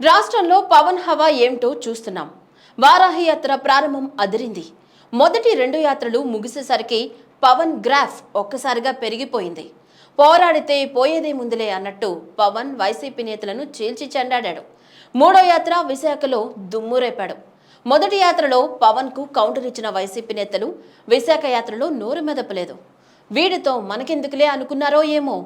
రాష్ట్రంలో పవన్ హవా ఏమిటో చూస్తున్నాం. వారాహి యాత్ర ప్రారంభం అదిరింది. మొదటి 2 యాత్రలు ముగిసేసరికి పవన్ గ్రాఫ్ ఒక్కసారిగా పెరిగిపోయింది. పోరాడితే పోయేదేముందిలే అన్నట్టు పవన్ వైసీపీ నేతలను చీల్చి చెండాడాడు. మూడో యాత్ర విశాఖలో దుమ్మురేపాడు. మొదటి యాత్రలో పవన్ కు కౌంటర్ ఇచ్చిన వైసీపీ నేతలు విశాఖ యాత్రలో నోరు మెదపలేదు. వీడితో మనకెందుకులే అనుకున్నారో ఏమో,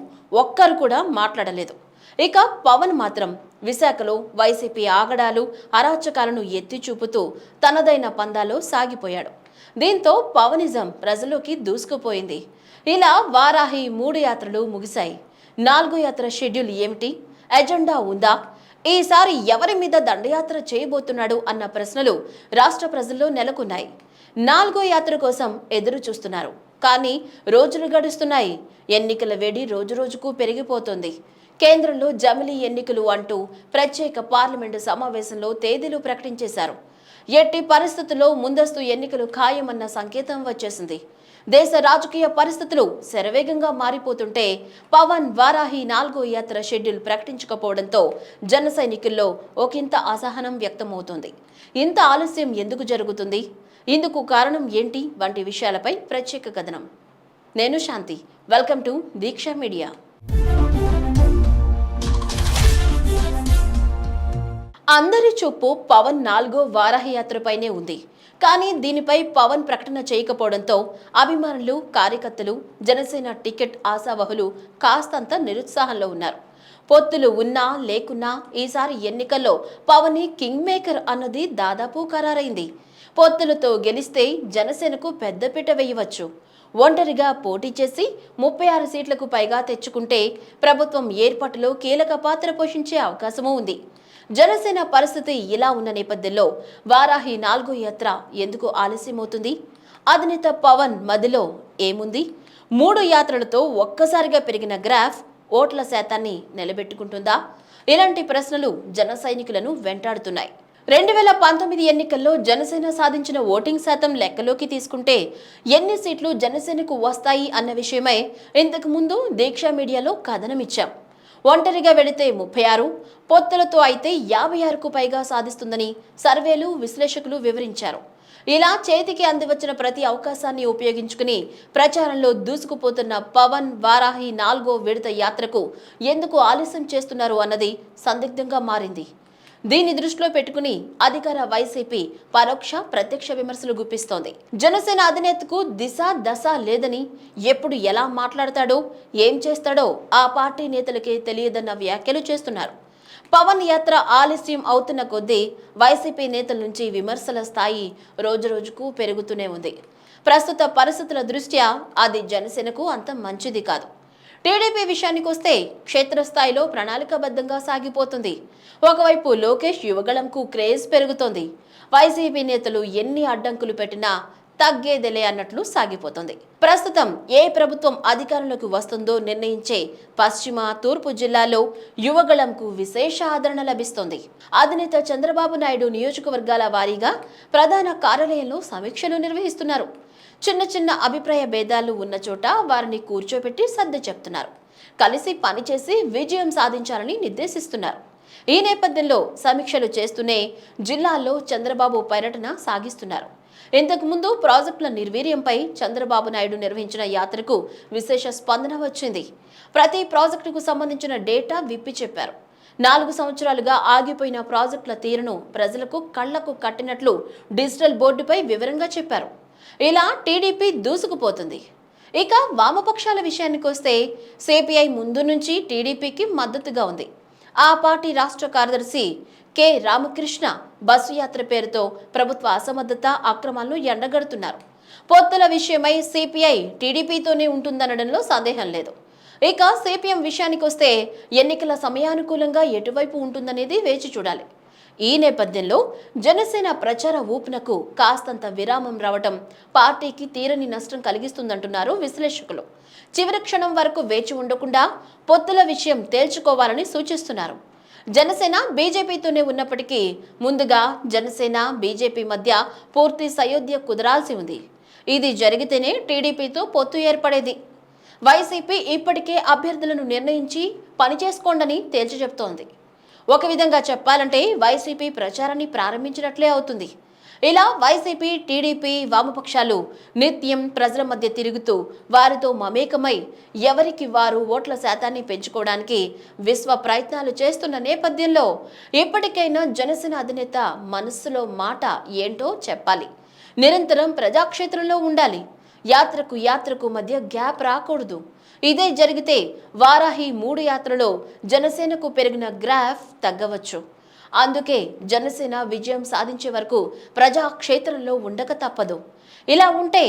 ఒక్కరు కూడా మాట్లాడలేదు. ఇక పవన్ మాత్రం విశాఖలో వైసీపీ ఆగడాలు అరాచకాలను ఎత్తి చూపుతూ తనదైన పందాలో సాగిపోయాడు. దీంతో పవనిజం ప్రజల్లోకి దూసుకుపోయింది. ఇలా వారాహి 3 యాత్రలు ముగిశాయి. 4వ యాత్ర షెడ్యూల్ ఏమిటి? ఎజెండా ఉందా? ఈసారి ఎవరి మీద దండయాత్ర చేయబోతున్నాడు అన్న ప్రశ్నలు రాష్ట్ర ప్రజల్లో నెలకొన్నాయి. 4వ యాత్ర కోసం ఎదురు చూస్తున్నారు. కానీ రోజులు గడుస్తున్నాయి. ఎన్నికల వేడి రోజురోజుకు పెరిగిపోతుంది. కేంద్రంలో జమిలీ ఎన్నికలు అంటూ ప్రత్యేక పార్లమెంటు సమావేశంలో తేదీలు ప్రకటించేశారు. ఎట్టి పరిస్థితుల్లో ముందస్తు ఎన్నికలు ఖాయమన్న సంకేతం వచ్చేసింది. దేశ రాజకీయ పరిస్థితులు శరవేగంగా మారిపోతుంటే పవన్ వారాహి 4వ యాత్ర షెడ్యూల్ ప్రకటించకపోవడంతో జన సైనికుల్లో ఒకంత అసహనం వ్యక్తమవుతోంది. ఇంత ఆలస్యం ఎందుకు జరుగుతుంది? ఇందుకు కారణం ఏంటి వంటి విషయాలపై ప్రత్యేక కథనం. నేను Shanti. Welcome to Deeksha media. అందరి చూపు పవన్ 4వ వారాహి యాత్రపైనే ఉంది. కానీ దీనిపై పవన్ ప్రకటన చేయకపోవడంతో అభిమానులు, కార్యకర్తలు, జనసేన టికెట్ ఆశావహులు కాస్తంత నిరుత్సాహంలో ఉన్నారు. పొత్తులు ఉన్నా లేకున్నా ఈసారి ఎన్నికల్లో పవన్ కింగ్ మేకర్ అన్నది దాదాపు ఖరారైంది. పొత్తులతో గెలిస్తే జనసేనకు పెద్దపీట వేయవచ్చు. ఒంటరిగా పోటీ చేసి 36 సీట్లకు పైగా తెచ్చుకుంటే ప్రభుత్వం ఏర్పాటులో కీలక పాత్ర పోషించే అవకాశమూ ఉంది. జనసేన పరిస్థితి ఇలా ఉన్న నేపథ్యంలో వారాహి 4వ యాత్ర ఎందుకు ఆలస్యమవుతుంది? అధినేత పవన్ మదిలో ఏముంది? 3 యాత్రలతో ఒక్కసారిగా పెరిగిన గ్రాఫ్ ఓట్ల శాతాన్ని నిలబెట్టుకుంటుందా? ఇలాంటి ప్రశ్నలు జన సైనికులను వెంటాడుతున్నాయి. 2019 ఎన్నికల్లో జనసేన సాధించిన ఓటింగ్ శాతం లెక్కలోకి తీసుకుంటే ఎన్ని సీట్లు జనసేనకు వస్తాయి అన్న విషయమై ఇంతకు ముందు దీక్ష మీడియాలో కథనమిచ్చాం. ఒంటరిగా వెళితే 36, పొత్తులతో అయితే 56కు పైగా సాధిస్తుందని సర్వేలు, విశ్లేషకులు వివరించారు. ఇలా చేతికి అందివచ్చిన ప్రతి అవకాశాన్ని ఉపయోగించుకుని ప్రచారంలో దూసుకుపోతున్న పవన్ వారాహి 4వ విడత యాత్రకు ఎందుకు ఆలస్యం చేస్తున్నారు అన్నది సందిగ్ధంగా మారింది. దీన్ని దృష్టిలో పెట్టుకుని అధికార వైసీపీ పరోక్ష, ప్రత్యక్ష విమర్శలు గుప్పిస్తోంది. జనసేన అధినేతకు దిశ దశ లేదని, ఎప్పుడు ఎలా మాట్లాడతాడో, ఏం చేస్తాడో ఆ పార్టీ నేతలకే తెలియదన్న వ్యాఖ్యలు చేస్తున్నారు. పవన్ యాత్ర ఆలస్యం అవుతున్న కొద్దీ వైసీపీ నేతల నుంచి విమర్శల స్థాయి రోజురోజుకు పెరుగుతూనే ఉంది. ప్రస్తుత పరిస్థితుల దృష్ట్యా అది జనసేనకు అంత మంచిది కాదు. టీడీపీ విషయానికి వస్తే క్షేత్రస్థాయిలో ప్రణాళికాబద్ధంగా సాగిపోతుంది. ఒకవైపు లోకేష్ యువగళంకు క్రేజ్ పెరుగుతోంది. వైసీపీ నేతలు ఎన్ని అడ్డంకులు పెట్టినా తగ్గేదెలే అన్నట్లు సాగిపోతుంది. ప్రస్తుతం ఏ ప్రభుత్వం అధికారంలోకి వస్తుందో నిర్ణయించే పశ్చిమ, తూర్పు జిల్లాలో యువగళంకు విశేష ఆదరణ లభిస్తోంది. అధినేత చంద్రబాబు నాయుడు నియోజకవర్గాల వారీగా ప్రధాన కార్యాలయంలో సమీక్షలు నిర్వహిస్తున్నారు. చిన్న చిన్న అభిప్రాయ భేదాలు ఉన్న చోట వారిని కూర్చోబెట్టి సర్ది చెప్తున్నారు. కలిసి పనిచేసి విజయం సాధించాలని నిర్దేశిస్తున్నారు. ఈ నేపథ్యంలో సమీక్షలు చేస్తూనే జిల్లాల్లో చంద్రబాబు పర్యటన సాగిస్తున్నారు. ఇంతకు ముందు ప్రాజెక్టుల నిర్వీర్యంపై చంద్రబాబు నాయుడు నిర్వహించిన యాత్రకు విశేష స్పందన వచ్చింది. ప్రతి ప్రాజెక్టుకు సంబంధించిన డేటా విప్పి చెప్పారు. 4 సంవత్సరాలుగా ఆగిపోయిన ప్రాజెక్టుల తీరును ప్రజలకు కళ్లకు కట్టినట్లు డిజిటల్ బోర్డుపై వివరంగా చెప్పారు. ఇలా టీడీపీ దూసుకుపోతుంది. ఇక వామపక్షాల విషయానికి వస్తే సిపిఐ ముందు నుంచి టీడీపీకి మద్దతుగా ఉంది. ఆ పార్టీ రాష్ట్ర కార్యదర్శి కె రామకృష్ణ బస్సు యాత్ర పేరుతో ప్రభుత్వ అసమర్థత, అక్రమాలను ఎండగడుతున్నారు. పొత్తుల విషయమై సిపిఐ టీడీపీతోనే ఉంటుందనడంలో సందేహం లేదు. ఇక సిపిఎం విషయానికి వస్తే ఎన్నికల సమయానుకూలంగా ఎటువైపు ఉంటుందనేది వేచి చూడాలి. ఈ నేపథ్యంలో జనసేన ప్రచార ఊపునకు కాస్తంత విరామం రావటం పార్టీకి తీరని నష్టం కలిగిస్తుందంటున్నారు విశ్లేషకులు. చివరి క్షణం వరకు వేచి ఉండకుండా పొత్తుల విషయం తేల్చుకోవాలని సూచిస్తున్నారు. జనసేన బీజేపీతోనే ఉన్నప్పటికీ ముందుగా జనసేన, బీజేపీ మధ్య పూర్తి సయోధ్య కుదరాల్సి ఉంది. ఇది జరిగితేనే టీడీపీతో పొత్తు ఏర్పడేది. వైసీపీ ఇప్పటికే అభ్యర్థులను నిర్ణయించి పనిచేసుకోండని తేల్చి చెప్తోంది. ఒక విధంగా చెప్పాలంటే వైసీపీ ప్రచారాన్ని ప్రారంభించినట్లే అవుతుంది. ఇలా వైసీపీ, టీడీపీ, వామపక్షాలు నిత్యం ప్రజల మధ్య తిరుగుతూ వారితో మమేకమై ఎవరికి వారు ఓట్ల శాతాన్ని పెంచుకోవడానికి విశ్వ ప్రయత్నాలు చేస్తున్న నేపథ్యంలో ఇప్పటికైనా జనసేన అధినేత మనస్సులో మాట ఏంటో చెప్పాలి. నిరంతరం ప్రజాక్షేత్రంలో ఉండాలి. యాత్రకు మధ్య గ్యాప్ రాకూడదు. ఇదే జరిగితే వారాహి 3 యాత్రలో జనసేనకు పెరిగిన గ్రాఫ్ తగ్గవచ్చు. అందుకే జనసేన విజయం సాధించే వరకు ప్రజాక్షేత్రంలో ఉండక తప్పదు. ఇలా ఉంటే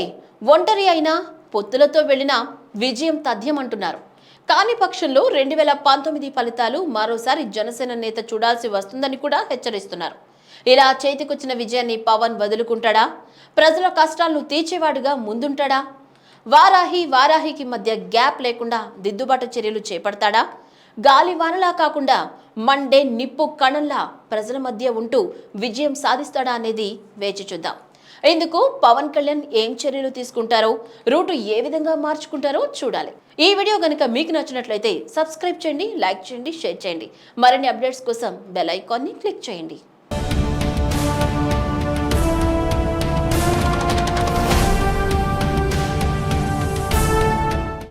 ఒంటరి అయినా పొత్తులతో వెళ్లినా విజయం తథ్యమంటున్నారు. కాని పక్షంలో 2019 ఫలితాలు మరోసారి జనసేన నేత చూడాల్సి వస్తుందని కూడా హెచ్చరిస్తున్నారు. ఇలా చేతికొచ్చిన విజయాన్ని పవన్ వదులుకుంటాడా? ప్రజల కష్టాలను తీర్చేవాడుగా ముందుంటాడా? వారాహికి మధ్య గ్యాప్ లేకుండా దిద్దుబాటు చర్యలు చేపడతాడా? గాలివానలా కాకుండా మండే నిప్పు కణంలా ప్రజల మధ్య ఉంటూ విజయం సాధిస్తాడా అనేది వేచి చూద్దాం. ఇందుకు పవన్ కళ్యాణ్ ఏం చర్యలు తీసుకుంటారో, రూటు ఏ విధంగా మార్చుకుంటారో చూడాలి. ఈ వీడియో గనుక మీకు నచ్చినట్లయితే సబ్స్క్రైబ్ చేయండి, లైక్ చేయండి, షేర్ చేయండి. మరిన్ని అప్డేట్స్ కోసం బెల్ ఐకాన్ని క్లిక్ చేయండి.